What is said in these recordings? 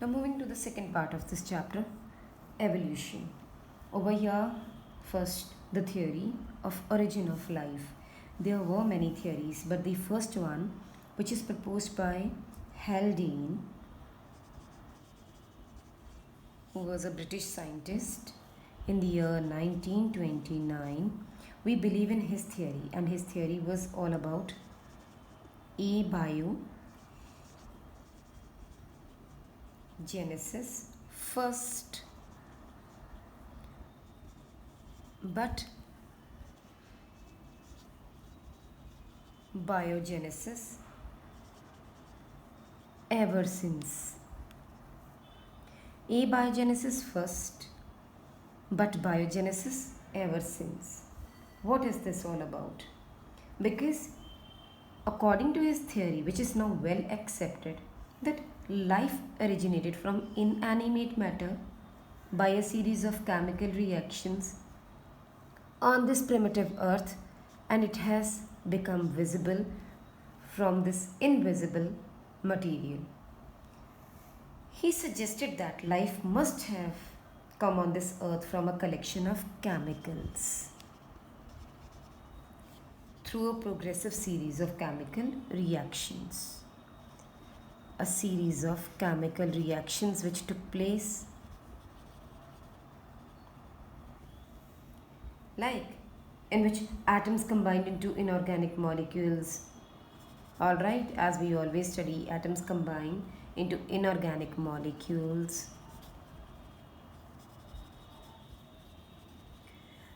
Now, moving to the second part of this chapter, evolution. Over here, first the theory of origin of life. There were many theories, but the first one, which is proposed by Haldane, who was a British scientist in the year 1929, we believe in his theory, and his theory was all about abiogenesis first, but biogenesis ever since. Abiogenesis first, but biogenesis ever since. What is this all about? Because according to his theory, which is now well accepted, that life originated from inanimate matter by a series of chemical reactions on this primitive earth, and it has become visible from this invisible material. He suggested that life must have come on this earth from a collection of chemicals through a progressive series of chemical reactions. A series of chemical reactions which took place, like in which atoms combined into inorganic molecules. Alright, as we always study, atoms combine into inorganic molecules.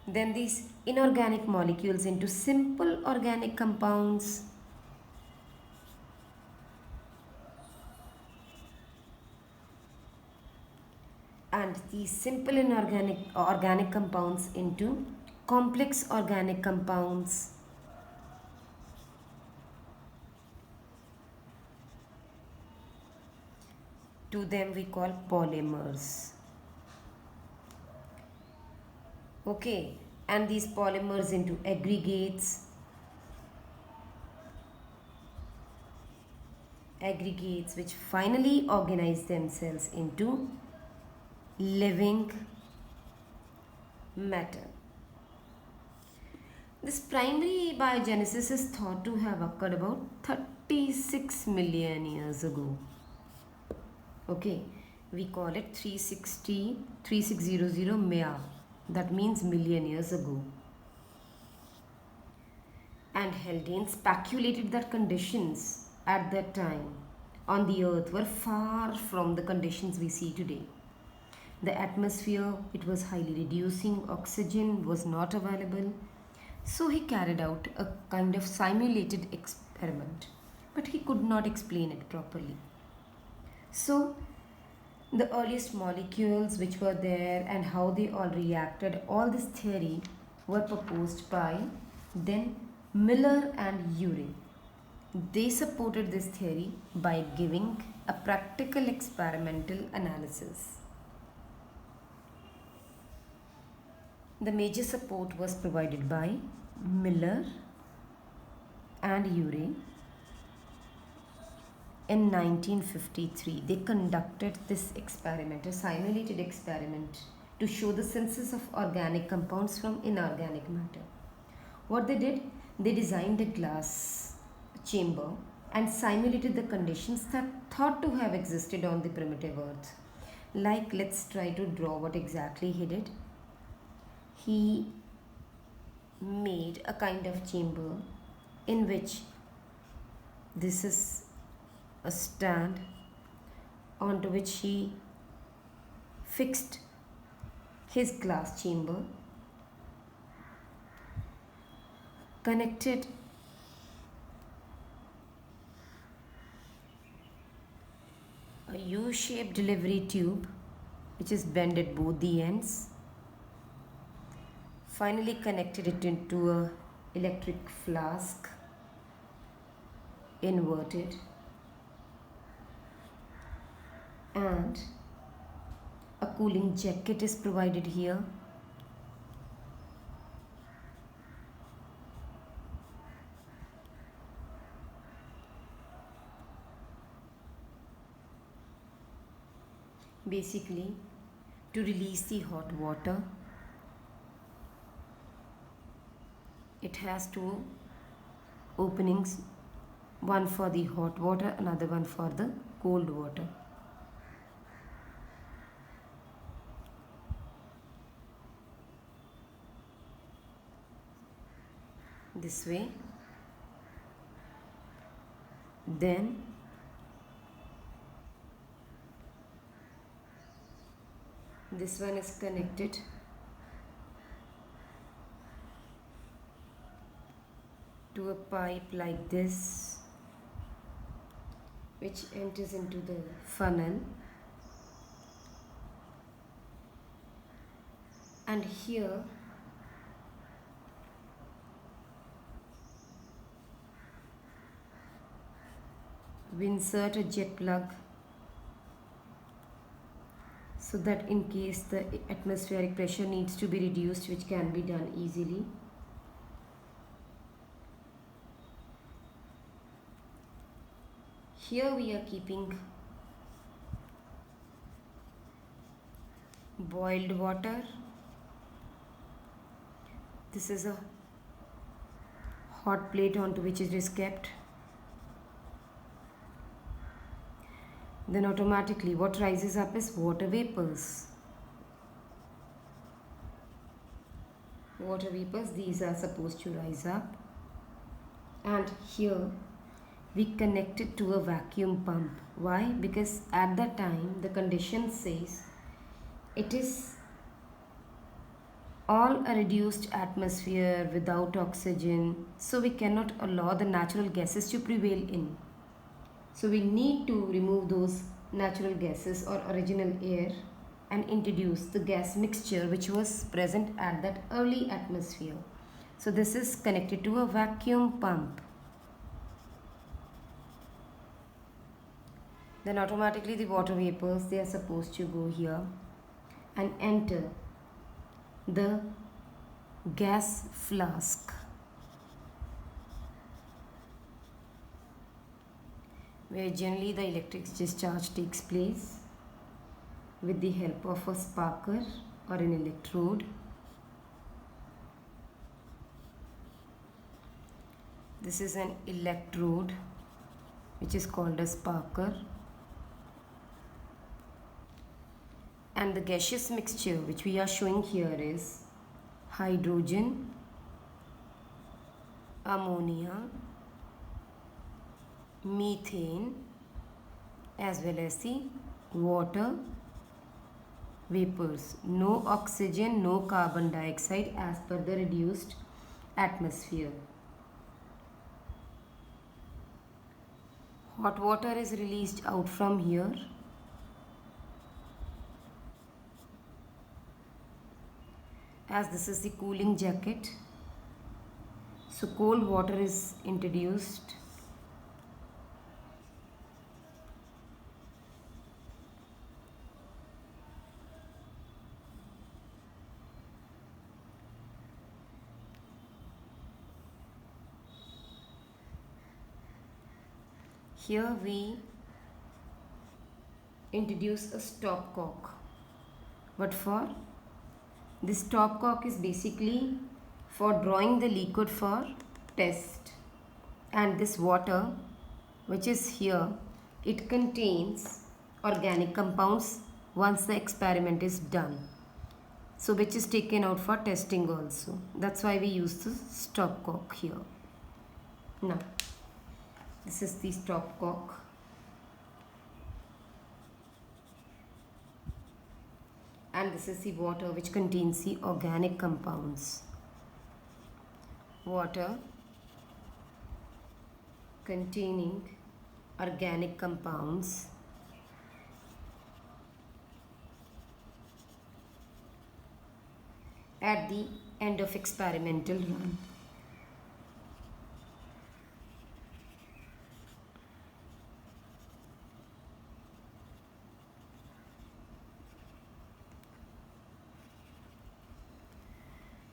Then these inorganic molecules into simple organic compounds. And these simple inorganic organic compounds into complex organic compounds. To them we call polymers. Okay, and these polymers into aggregates which finally organize themselves into living matter. This primary biogenesis is thought to have occurred about 36 million years ago. Okay, we call it 3600 Maya. That means million years ago. And Haldane speculated that conditions at that time on the earth were far from the conditions we see today. The atmosphere, it was highly reducing, oxygen was not available. So he carried out a kind of simulated experiment, but he could not explain it properly. So the earliest molecules which were there and how they all reacted, all this theory were proposed by then Miller and Urey. They supported this theory by giving a practical experimental analysis. The major support was provided by Miller and Urey. In 1953, they conducted this experiment, a simulated experiment, to show the synthesis of organic compounds from inorganic matter. What they did, they designed a glass chamber and simulated the conditions that thought to have existed on the primitive earth. Like, let's try to draw what exactly he did. He made a kind of chamber in which this is a stand onto which he fixed his glass chamber, connected a U-shaped delivery tube which is bent at both the ends, finally connected it into a electric flask, inverted, and a cooling jacket is provided here. Basically, to release the hot water, it has two openings, one for the hot water, another one for the cold water. This way. Then this one is connected to a pipe like this, which enters into the funnel, and here we insert a jet plug so that in case the atmospheric pressure needs to be reduced, which can be done easily. Here we are keeping boiled water. This is a hot plate onto which it is kept. Then automatically what rises up is water vapors. Water vapors, these are supposed to rise up. And here we connect it to a vacuum pump. Why? Because at that time the condition says it is all a reduced atmosphere without oxygen, so we cannot allow the natural gases to prevail in. So we need to remove those natural gases or original air and introduce the gas mixture which was present at that early atmosphere. So this is connected to a vacuum pump. Then automatically the water vapors, they are supposed to go here and enter the gas flask, where generally the electric discharge takes place with the help of a sparker or an electrode. This is an electrode which is called a sparker, and the gaseous mixture which we are showing here is hydrogen, ammonia, methane, as well as the water vapors. No oxygen, no carbon dioxide as per the reduced atmosphere. Hot water is released out from here. As this is the cooling jacket, so cold water is introduced. Here we introduce a stopcock. What for? This stopcock is basically for drawing the liquid for test, and this water which is here, it contains organic compounds once the experiment is done, so which is taken out for testing also. That's why we use the stopcock here. Now this is the stopcock. And this is the water which contains the organic compounds. Water containing organic compounds at the end of experimental run.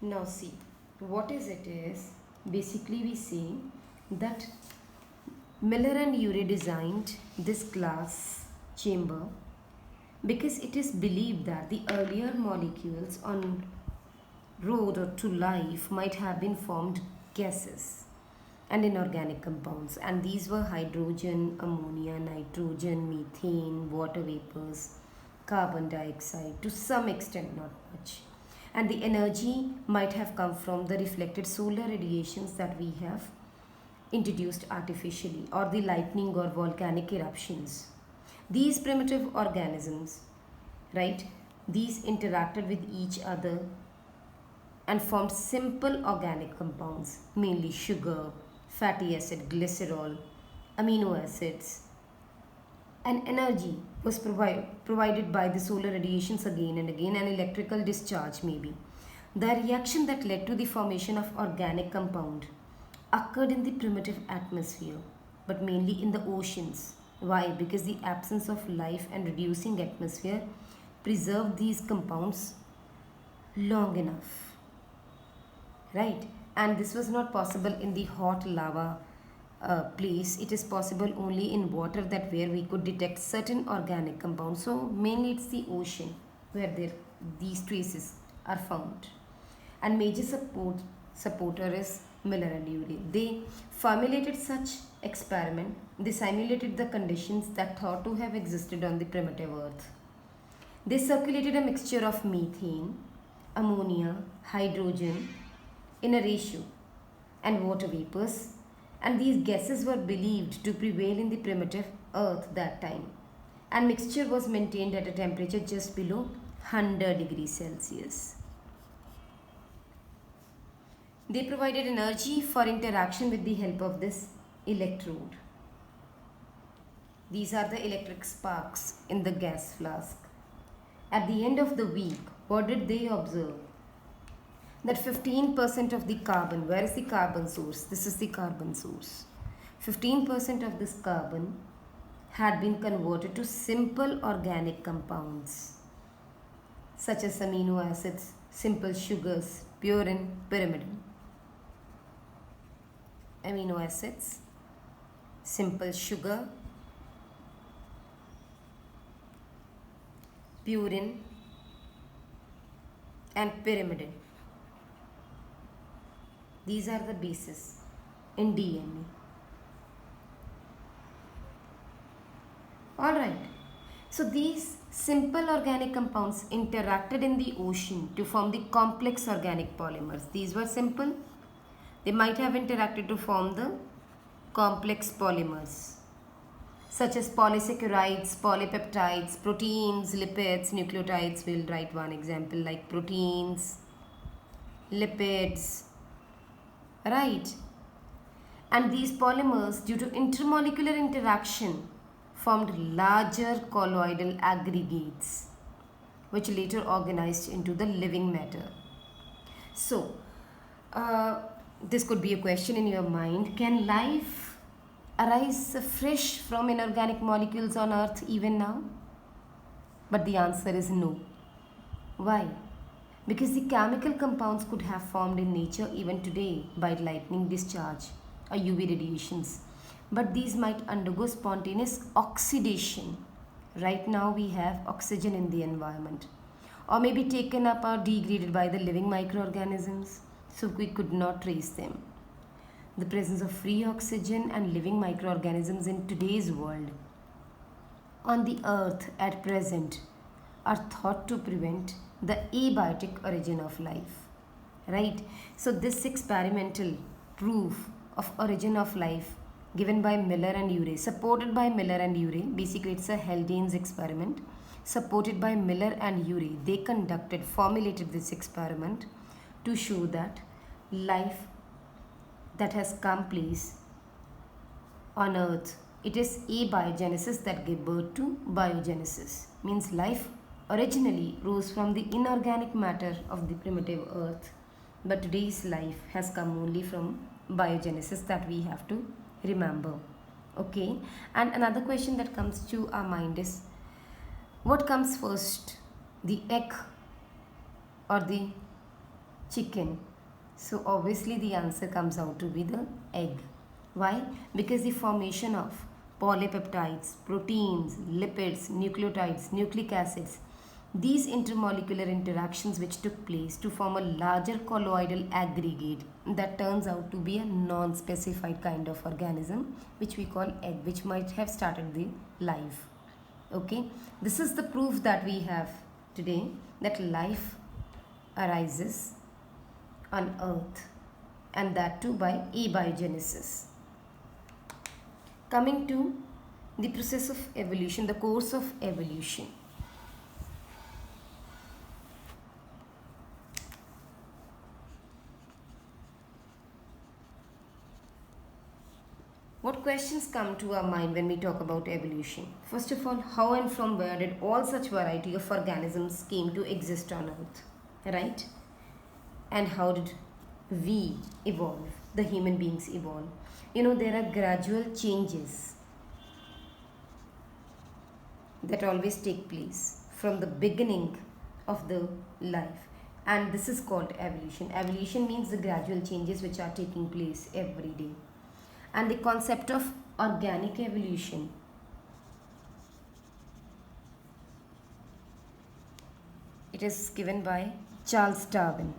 Now see, what is it is, basically we see that Miller and Urey designed this glass chamber because it is believed that the earlier molecules on road or to life might have been formed gases and inorganic compounds, and these were hydrogen, ammonia, nitrogen, methane, water vapors, carbon dioxide, to some extent, not much. And the energy might have come from the reflected solar radiations that we have introduced artificially, or the lightning or volcanic eruptions. These primitive organisms, right, these interacted with each other and formed simple organic compounds, mainly sugar, fatty acid, glycerol, amino acids, and energy was provided by the solar radiations again and again, and electrical discharge maybe. The reaction that led to the formation of organic compound occurred in the primitive atmosphere, but mainly in the oceans. Why? Because the absence of life and reducing atmosphere preserved these compounds long enough, right? And this was not possible in the hot lava place. It is possible only in water, that where we could detect certain organic compounds. So mainly it's the ocean where these traces are found. And major supporter is Miller and Urey. They formulated such experiment. They simulated the conditions that thought to have existed on the primitive earth. They circulated a mixture of methane, ammonia, hydrogen in a ratio, and water vapors, and these gases were believed to prevail in the primitive earth that time, and mixture was maintained at a temperature just below 100 degrees Celsius. They provided energy for interaction with the help of this electrode. These are the electric sparks in the gas flask. At the end of the week, what did they observe? That 15% of the carbon, where is the carbon source? This is the carbon source. 15% of this carbon had been converted to simple organic compounds such as amino acids, simple sugars, purine, pyrimidine. Amino acids, simple sugar, purine, and pyrimidine. These are the bases in DNA. Alright, so these simple organic compounds interacted in the ocean to form the complex organic polymers. These were simple. They might have interacted to form the complex polymers such as polysaccharides, polypeptides, proteins, lipids, nucleotides. We'll write one example like proteins, lipids, right? And these polymers, due to intermolecular interaction, formed larger colloidal aggregates which later organized into the living matter. So, this could be a question in your mind. Can life arise fresh from inorganic molecules on earth even now? But the answer is no. Why? Because the chemical compounds could have formed in nature even today by lightning discharge or UV radiations, but these might undergo spontaneous oxidation. Right now we have oxygen in the environment, or maybe taken up or degraded by the living microorganisms, so we could not trace them. The presence of free oxygen and living microorganisms in today's world on the earth at present are thought to prevent the abiotic origin of life, right? So this experimental proof of origin of life given by Miller and Urey, supported by Miller and Urey, basically it's a Haldane's experiment, supported by Miller and Urey. They formulated this experiment to show that life that has come place on earth, it is abiogenesis that gave birth to biogenesis. Means life originally rose from the inorganic matter of the primitive earth, but today's life has come only from biogenesis, that we have to remember. Okay, and another question that comes to our mind is, what comes first, the egg or the chicken? So obviously the answer comes out to be the egg. Why? Because the formation of polypeptides, proteins, lipids, nucleotides, nucleic acids. These intermolecular interactions which took place to form a larger colloidal aggregate that turns out to be a non-specified kind of organism which we call egg, which might have started the life. Okay, this is the proof that we have today that life arises on earth, and that too by abiogenesis. Coming to the process of evolution, the course of evolution. What questions come to our mind when we talk about evolution? First of all, how and from where did all such variety of organisms came to exist on earth, right? And how did we evolve, the human beings evolve? There are gradual changes that always take place from the beginning of the life, and this is called evolution. Evolution means the gradual changes which are taking place every day. And the concept of organic evolution, it is given by Charles Darwin.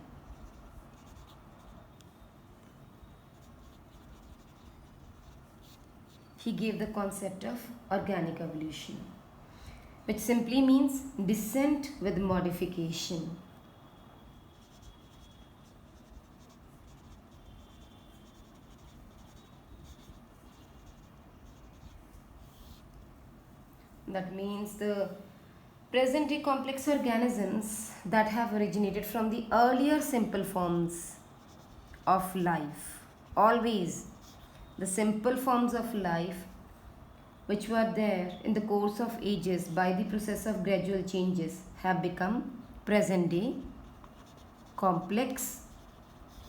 He gave the concept of organic evolution, which simply means descent with modification. That means the present day complex organisms that have originated from the earlier simple forms of life. Always the simple forms of life which were there in the course of ages by the process of gradual changes have become present day complex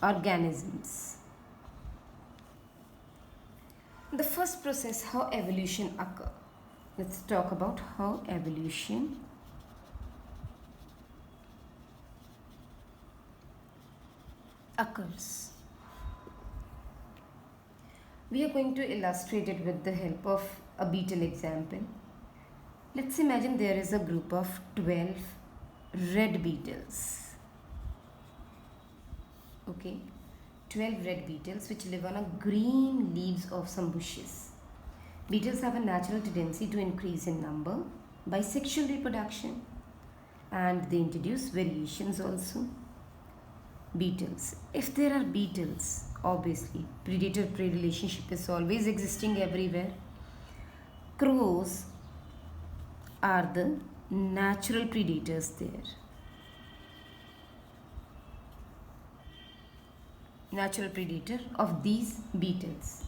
organisms. The first process, how evolution occurs. Let's talk about how evolution occurs. We are going to illustrate it with the help of a beetle example. Let's imagine there is a group of 12 red beetles. Okay, 12 red beetles which live on a green leaves of some bushes. Beetles have a natural tendency to increase in number by sexual reproduction, and they introduce variations also. Beetles. If there are beetles, obviously predator-prey relationship is always existing everywhere. Crows are the natural predators there. Natural predator of these beetles.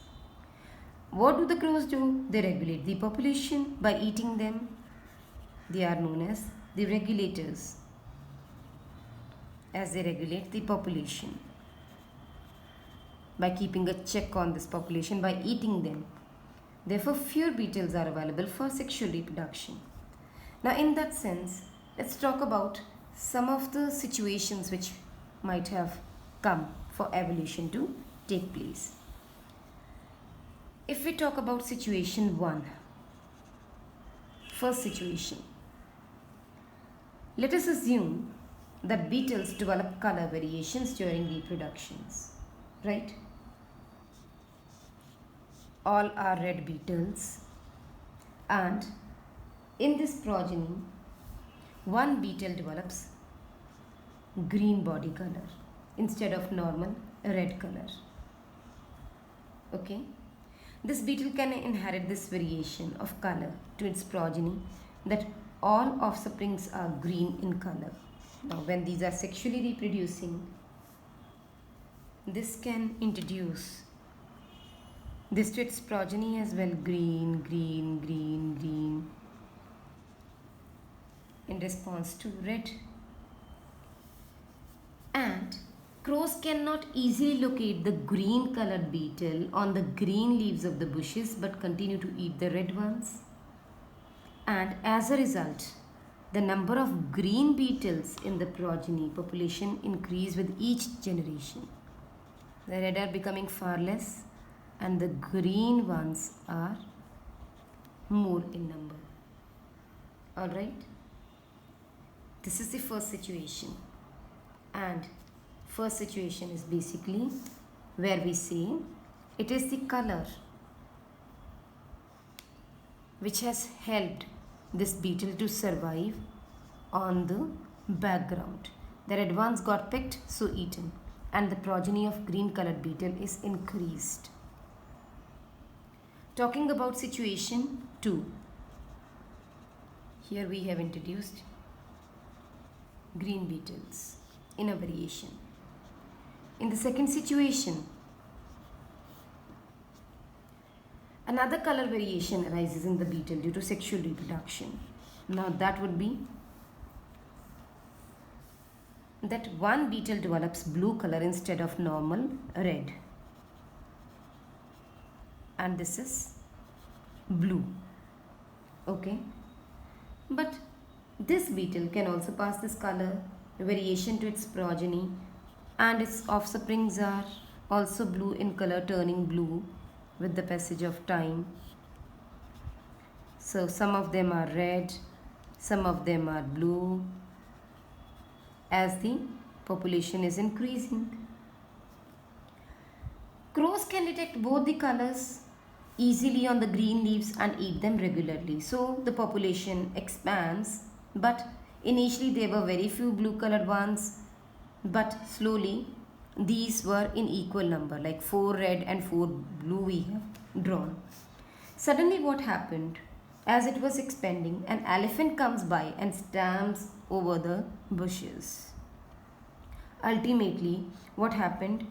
What do the crows do? They regulate the population by eating them. They are known as the regulators, as they regulate the population by keeping a check on this population by eating them. Therefore, fewer beetles are available for sexual reproduction. Now, in that sense, let's talk about some of the situations which might have come for evolution to take place. If we talk about situation 1, first situation, let us assume that beetles develop color variations during reproductions, right? All are red beetles, and in this progeny, one beetle develops green body color instead of normal red color. Okay? This beetle can inherit this variation of color to its progeny, that all offsprings are green in color. Now, when these are sexually reproducing, this can introduce this to its progeny as well, green, green, green, green, in response to red. And crows cannot easily locate the green colored beetle on the green leaves of the bushes but continue to eat the red ones. And as a result, the number of green beetles in the progeny population increase with each generation. The red are becoming far less and the green ones are more in number. Alright, this is the first situation, and first situation is basically where we say it is the color which has helped this beetle to survive on the background. The red ones got picked, so eaten, and the progeny of green colored beetle is increased. Talking about situation 2. Here we have introduced green beetles in a variation. In the second situation, another color variation arises in the beetle due to sexual reproduction. Now that would be that one beetle develops blue color instead of normal red. And this is blue. Okay. But this beetle can also pass this color variation to its progeny, and its offsprings are also blue in color, turning blue with the passage of time. So some of them are red, some of them are blue as the population is increasing. Crows can detect both the colors easily on the green leaves and eat them regularly. So the population expands, but initially there were very few blue colored ones, but slowly these were in equal number, like 4 red and 4 blue we have drawn. Suddenly what happened? As it was expanding, an elephant comes by and stamps over the bushes. Ultimately, what happened?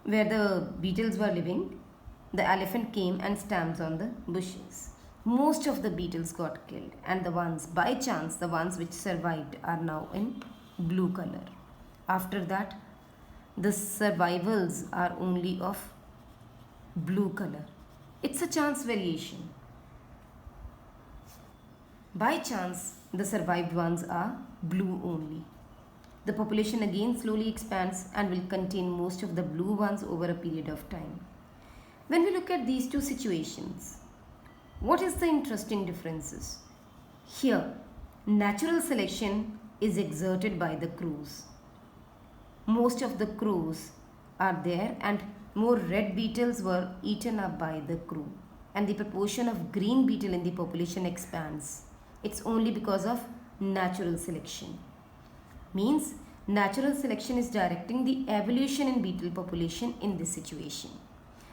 Where the beetles were living, the elephant came and stamps on the bushes. Most of the beetles got killed, and the ones, by chance, the ones which survived are now in blue color. After that, the survivals are only of blue color. It's a chance variation. By chance, the survived ones are blue only. The population again slowly expands and will contain most of the blue ones over a period of time. When we look at these two situations, what is the interesting differences? Here, natural selection is exerted by the crows. Most of the crows are there, and more red beetles were eaten up by the crow, and the proportion of green beetle in the population expands. It's only because of natural selection. Means natural selection is directing the evolution in beetle population in this situation,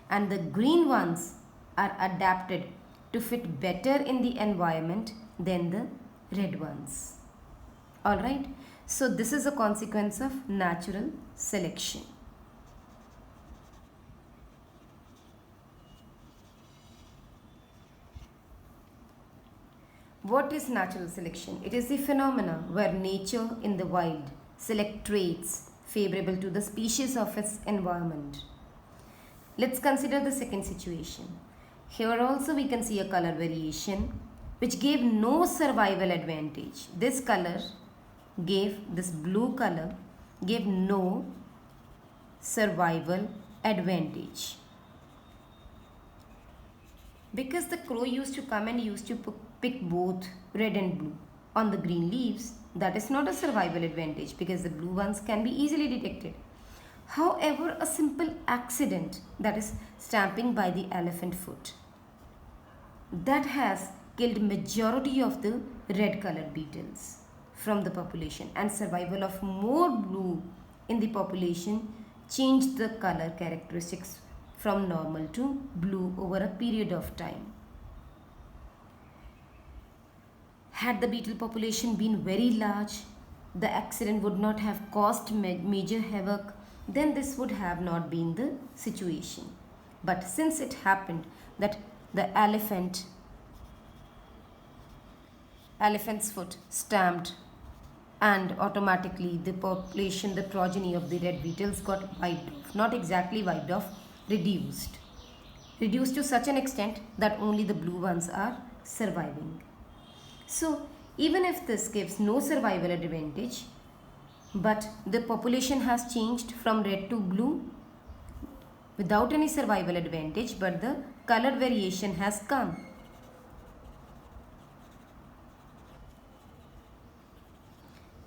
and the green ones are adapted to fit better in the environment than the red ones. Alright, so this is a consequence of natural selection. What is natural selection? It is the phenomena where nature in the wild select traits favorable to the species of its environment. Let's consider the second situation. Here also we can see a color variation which gave no survival advantage. This blue color gave no survival advantage. Because the crow used to come and used to pick both red and blue on the green leaves, that is not a survival advantage because the blue ones can be easily detected. However, a simple accident, that is stamping by the elephant foot, that has killed majority of the red colored beetles from the population, and survival of more blue in the population changed the color characteristics from normal to blue over a period of time. Had the beetle population been very large, the accident would not have caused major havoc, then this would have not been the situation. But since it happened that the elephant's foot stamped, and automatically the population, the progeny of the red beetles got wiped off. Not exactly wiped off, reduced. Reduced to such an extent that only the blue ones are surviving. So even if this gives no survival advantage, but the population has changed from red to blue without any survival advantage, but the color variation has come.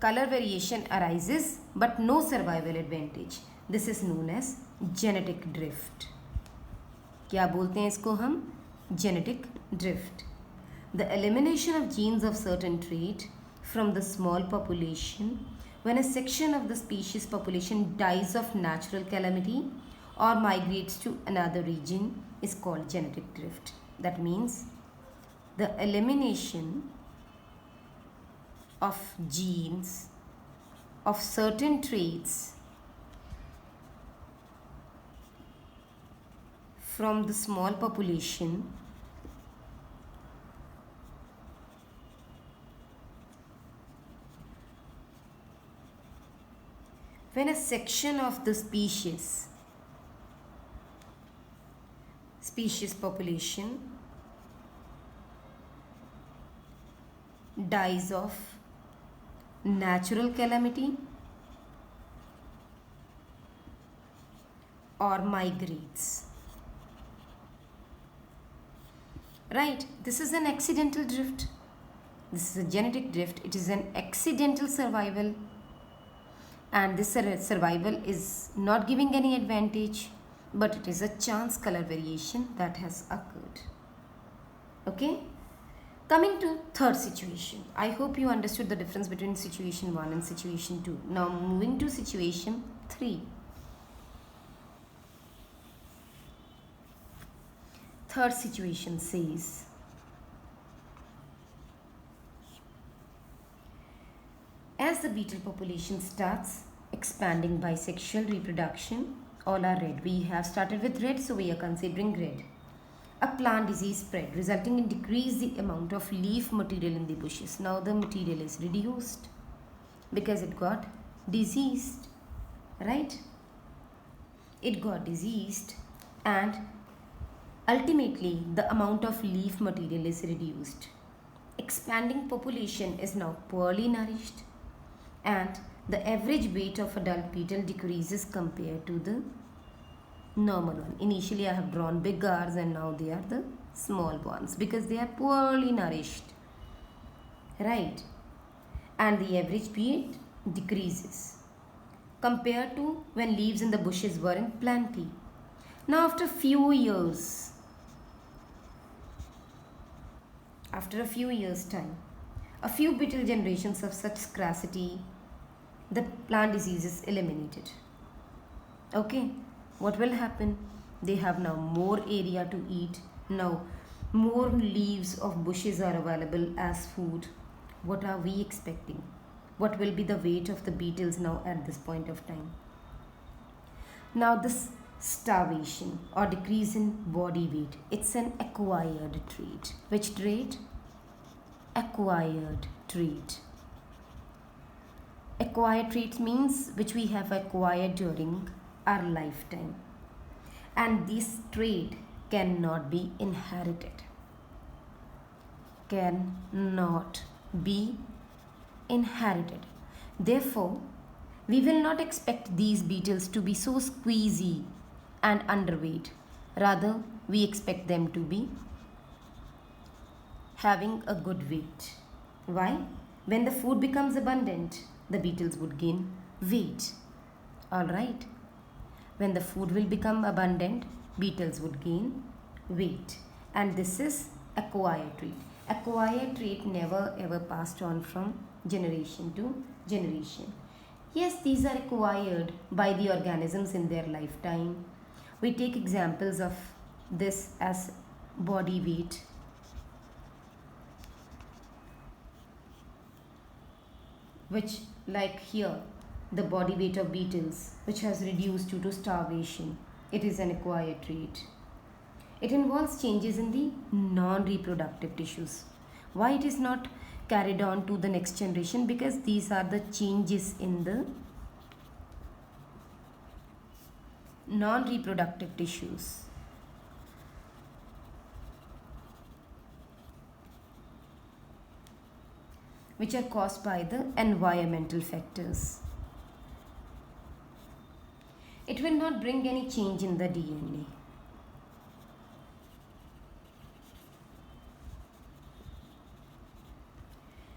color variation arises but no survival advantage. This is known as genetic drift. क्या बोलते हैं इसको हम? Genetic drift. The elimination of genes of certain trait from the small population when a section of the species population dies of natural calamity or migrates to another region is called genetic drift. That means the elimination of genes of certain traits from the small population when a section of the species population dies of natural calamity or migrates. Right, this is an accidental drift. This is a genetic drift. It is an accidental survival, and this survival is not giving any advantage, but it is a chance color variation that has occurred. Okay, coming to third situation. I hope you understood the difference between situation 1 and situation 2. Now moving to situation 3. Third situation says, as the beetle population starts expanding by sexual reproduction, all are red. We have started with red, so we are considering red. A plant disease spread, resulting in decrease the amount of leaf material in the bushes. Now the material is reduced because it got diseased, right? It got diseased, and ultimately the amount of leaf material is reduced. Expanding population is now poorly nourished, and the average weight of adult beetle decreases compared to the normal one. Initially I have drawn big R's and now they are the small ones because they are poorly nourished, right? And the average weight decreases compared to when leaves in the bushes were in plenty. Now after a few years time, a few beetle generations of such scarcity, the plant disease is eliminated. Okay, what will happen? They have now more area to eat. Now more leaves of bushes are available as food. What are we expecting? What will be the weight of the beetles now at this point of time? Now this starvation or decrease in body weight, it's an acquired trait. Which trait? Acquired trait. Acquired trait means which we have acquired during our lifetime, and this trait cannot be inherited. Cannot be inherited. Therefore, we will not expect these beetles to be so squeezy and underweight. Rather, we expect them to be having a good weight. Why? When the food becomes abundant, the beetles would gain weight. Alright? When the food will become abundant, beetles would gain weight. And this is acquired trait. Acquired trait never ever passed on from generation to generation. Yes, these are acquired by the organisms in their lifetime. We take examples of this as body weight. Which, like here, the body weight of beetles, which has reduced due to starvation. It is an acquired trait. It involves changes in the non-reproductive tissues. Why it is not carried on to the next generation? Because these are the changes in the non-reproductive tissues. Which are caused by the environmental factors. It will not bring any change in the DNA.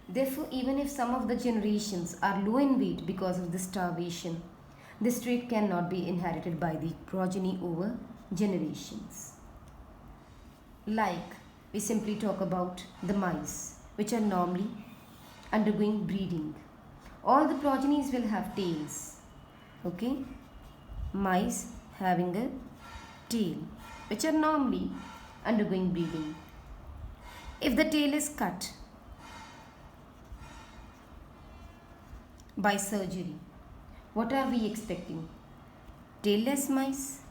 Therefore, even if some of the generations are low in weight because of the starvation, this trait cannot be inherited by the progeny over generations. Like we simply talk about the mice, which are normally undergoing breeding. All the progenies will have tails. Okay? Mice having a tail, which are normally undergoing breeding. If the tail is cut by surgery, what are we expecting? Tailless mice?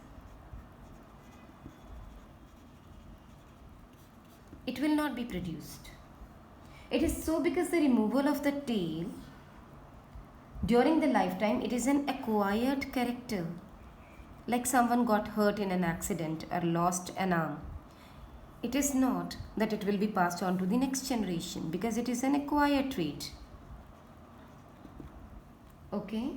It will not be produced. It is so because the removal of the tail during the lifetime, it is an acquired character. Like someone got hurt in an accident or lost an arm. It is not that it will be passed on to the next generation because it is an acquired trait. Okay?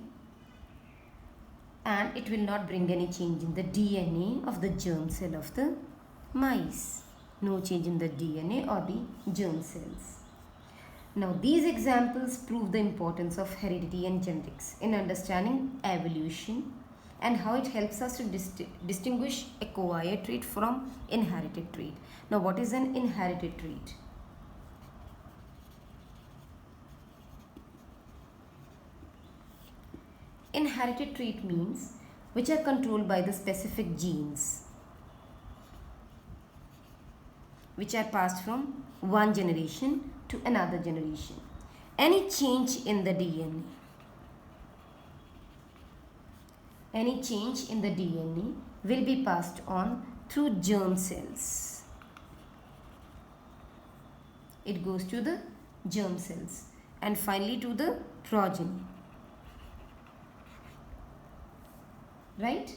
And it will not bring any change in the DNA of the germ cell of the mice. No change in the DNA or the germ cells. Now, these examples prove the importance of heredity and genetics in understanding evolution and how it helps us to distinguish acquired trait from inherited trait. Now, what is an inherited trait? Inherited trait means which are controlled by the specific genes which are passed from one generation to another generation. Any change in the DNA, will be passed on through germ cells. It goes to the germ cells and finally to the progeny. Right?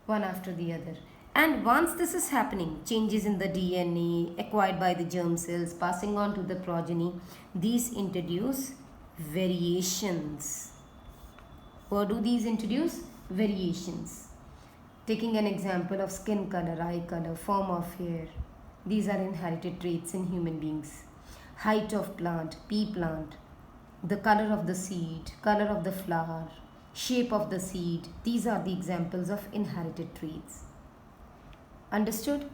One after the other. And once this is happening, changes in the DNA acquired by the germ cells passing on to the progeny, these introduce variations. What do these introduce? Variations. Taking an example of skin color, eye color, form of hair. These are inherited traits in human beings. Height of plant, pea plant, the color of the seed, color of the flower, shape of the seed. These are the examples of inherited traits. Understood?